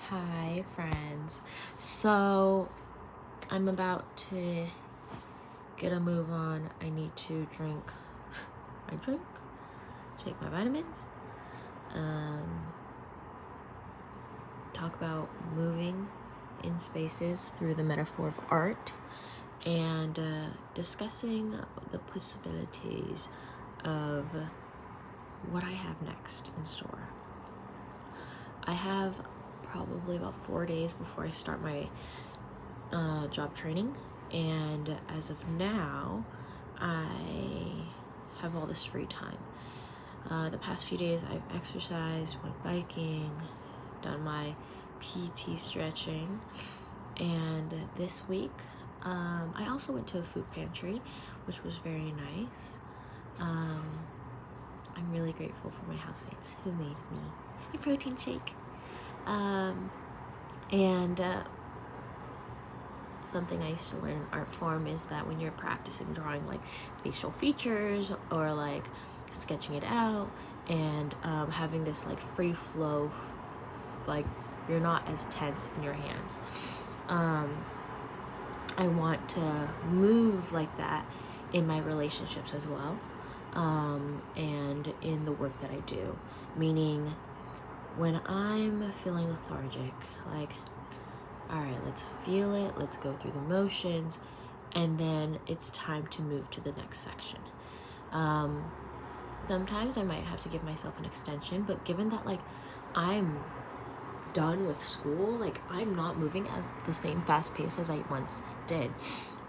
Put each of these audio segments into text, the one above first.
Hi, friends. So, I'm about to get a move on. I need to drink my drink, take my vitamins, talk about moving in spaces through the metaphor of art, and discussing the possibilities of what I have next in store. I have probably about 4 days before I start my job training, and as of now I have all this free time. The past few days I've exercised, went biking, done my PT stretching, and this week I also went to a food pantry, which was very nice. I'm really grateful for my housemates who made me a protein shake. Something I used to learn in art form is that when you're practicing drawing like facial features or like sketching it out and having this like free flow, like you're not as tense in your hands. I want to move like that in my relationships as well, and in the work that I do, meaning when I'm feeling lethargic, like, all right, let's feel it, let's go through the motions, and then it's time to move to the next section. Sometimes I might have to give myself an extension, but given that like I'm done with school, like I'm not moving at the same fast pace as I once did,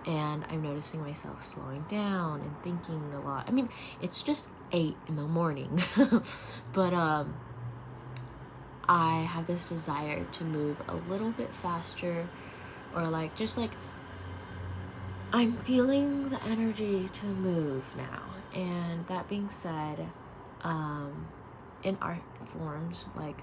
and I'm noticing myself slowing down and thinking a lot. I mean, it's just 8 in the morning, but I have this desire to move a little bit faster, or like just like I'm feeling the energy to move now. And that being said, in art forms, like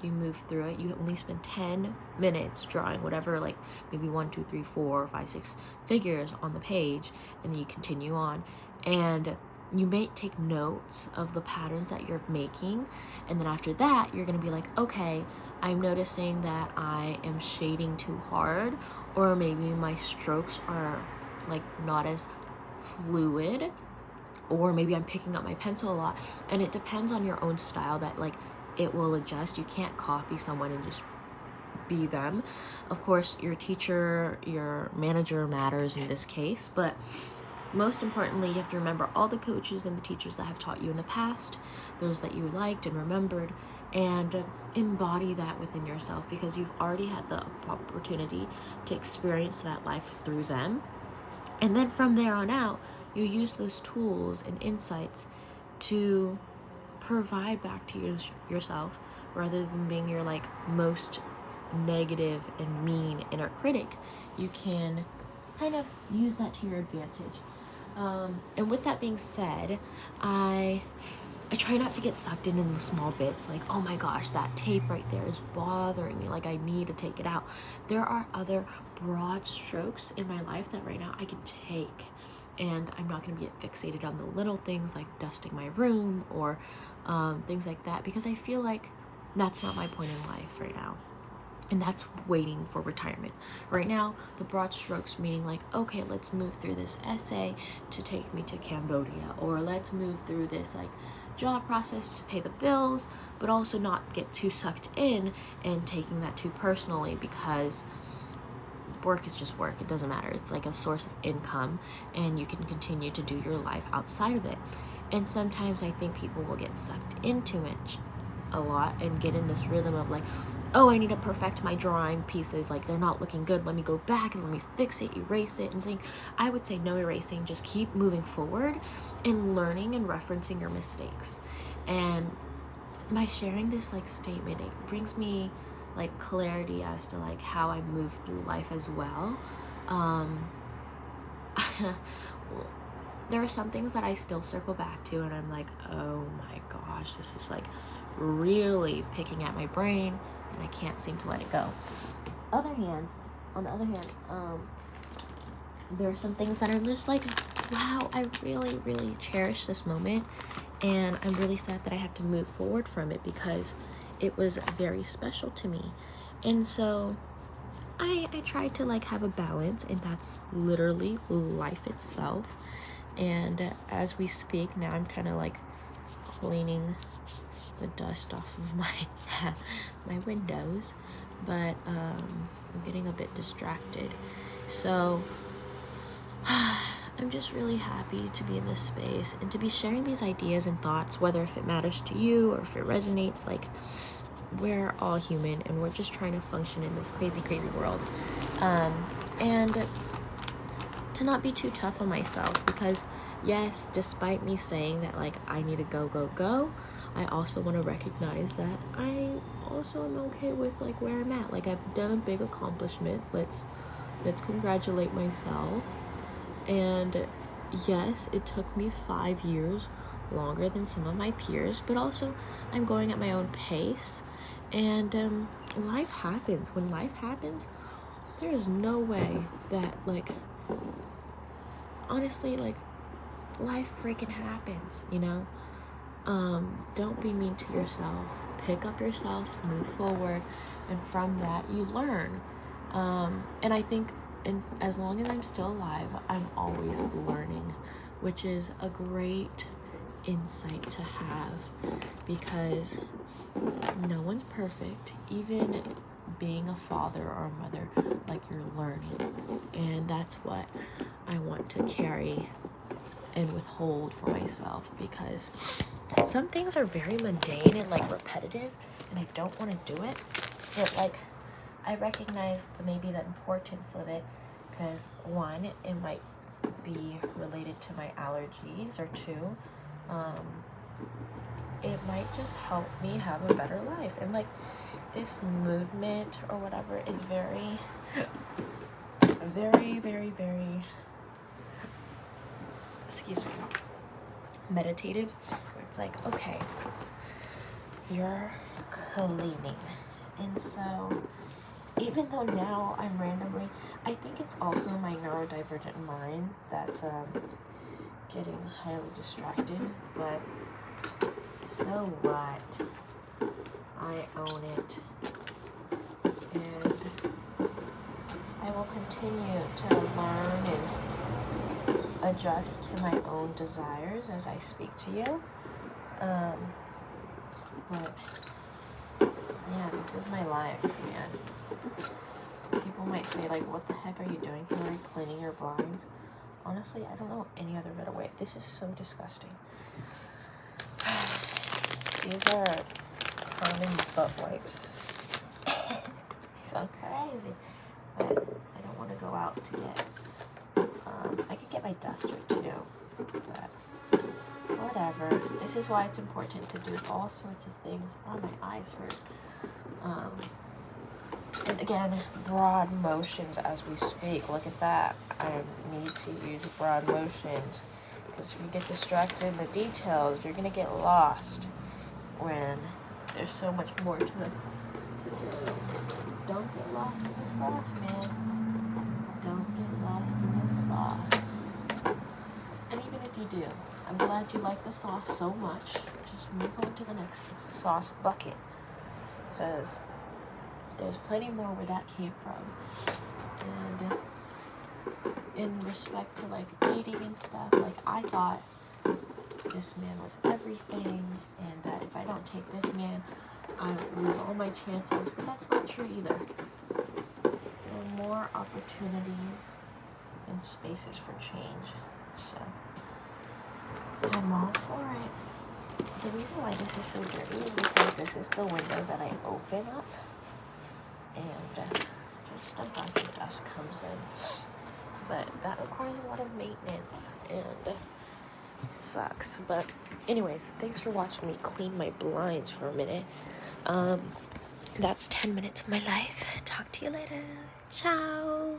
you move through it, you only spend 10 minutes drawing whatever, like maybe 1, 2, 3, 4, 5, 6 figures on the page, and then you continue on, and you may take notes of the patterns that you're making, and then after that you're gonna be like, okay, I'm noticing that I am shading too hard, or maybe my strokes are like not as fluid, or maybe I'm picking up my pencil a lot, and it depends on your own style that like it will adjust. You can't copy someone and just be them. Of course, your teacher, your manager matters in this case, but most importantly, you have to remember all the coaches and the teachers that have taught you in the past, those that you liked and remembered, and embody that within yourself, because you've already had the opportunity to experience that life through them. And then from there on out, you use those tools and insights to provide back to yourself, rather than being your like most negative and mean inner critic. You can kind of use that to your advantage. And with that being said, I try not to get sucked in the small bits, like, oh my gosh, that tape right there is bothering me, like I need to take it out. There are other broad strokes in my life that right now I can take, and I'm not going to get fixated on the little things like dusting my room or things like that, because I feel like that's not my point in life right now. And that's waiting for retirement. Right now, the broad strokes meaning like, okay, let's move through this essay to take me to Cambodia, or let's move through this like job process to pay the bills, but also not get too sucked in and taking that too personally, because work is just work. It doesn't matter. It's like a source of income, and you can continue to do your life outside of it. And sometimes I think people will get sucked into it a lot and get in this rhythm of like, oh, I need to perfect my drawing pieces, like they're not looking good, let me go back and let me fix it, erase it, and think. I would say no erasing, just keep moving forward and learning and referencing your mistakes. And by sharing this like statement, it brings me like clarity as to like how I move through life as well. There are some things that I still circle back to, and I'm like, oh my gosh, this is like really picking at my brain, and I can't seem to let it go. On the other hand, there are some things that are just like, wow, I really, really cherish this moment, and I'm really sad that I have to move forward from it, because it was very special to me. And so I try to like have a balance, and that's literally life itself. And as we speak now, I'm kind of like cleaning the dust off of my windows, but I'm getting a bit distracted. So I'm just really happy to be in this space and to be sharing these ideas and thoughts, whether if it matters to you or if it resonates. Like, we're all human and we're just trying to function in this crazy world, and to not be too tough on myself, because yes, despite me saying that like I need to go, I also want to recognize that I also am okay with like where I'm at. Like, I've done a big accomplishment. Let's congratulate myself. And yes, it took me 5 years longer than some of my peers, but also I'm going at my own pace. And life happens. When life happens, there is no way that, like, honestly, like, life freaking happens, you know? Don't be mean to yourself. Pick up yourself, move forward, and from that you learn. And I think, as long as I'm still alive, I'm always learning, which is a great insight to have, because no one's perfect. Even being a father or a mother, like, you're learning, and that's what I want to carry and withhold for myself, because some things are very mundane and like repetitive, and I don't want to do it, but like, I recognize maybe the importance of it, because one, it might be related to my allergies, or two, it might just help me have a better life. And like, this movement or whatever is very excuse me, meditative, where it's like, okay, you're cleaning. And so even though now I'm randomly, I think it's also my neurodivergent mind that's getting highly distracted, but so what? I own it, and I will continue to learn and adjust to my own desires as I speak to you. But yeah, this is my life, man. People might say, like, what the heck are you doing, Hillary, cleaning your blinds? Honestly, I don't know any other better way. This is so disgusting. These are common butt wipes. They sound crazy, but I don't want to go out to get, I could get my duster too, but whatever. This is why it's important to do all sorts of things. Oh, my eyes hurt. And again, broad motions as we speak. Look at that. I need to use broad motions, because if you get distracted in the details, you're gonna get lost when there's so much more to do. Don't get lost in the sauce, man. Don't get lost in the sauce. And even if you do, I'm glad you like the sauce so much. Just move on to the next sauce bucket, because there's plenty more where that came from. And in respect to like dating and stuff, like, I thought this man was everything, and that if I don't take this man, I lose all my chances. But that's not true either. There are more opportunities and spaces for change. So I'm all for it. The reason why this is so dirty is because this is the window that I open up, and just a bunch of dust comes in. But that requires a lot of maintenance, and it sucks. But anyways, thanks for watching me clean my blinds for a minute. That's 10 minutes of my life. Talk to you later. Ciao.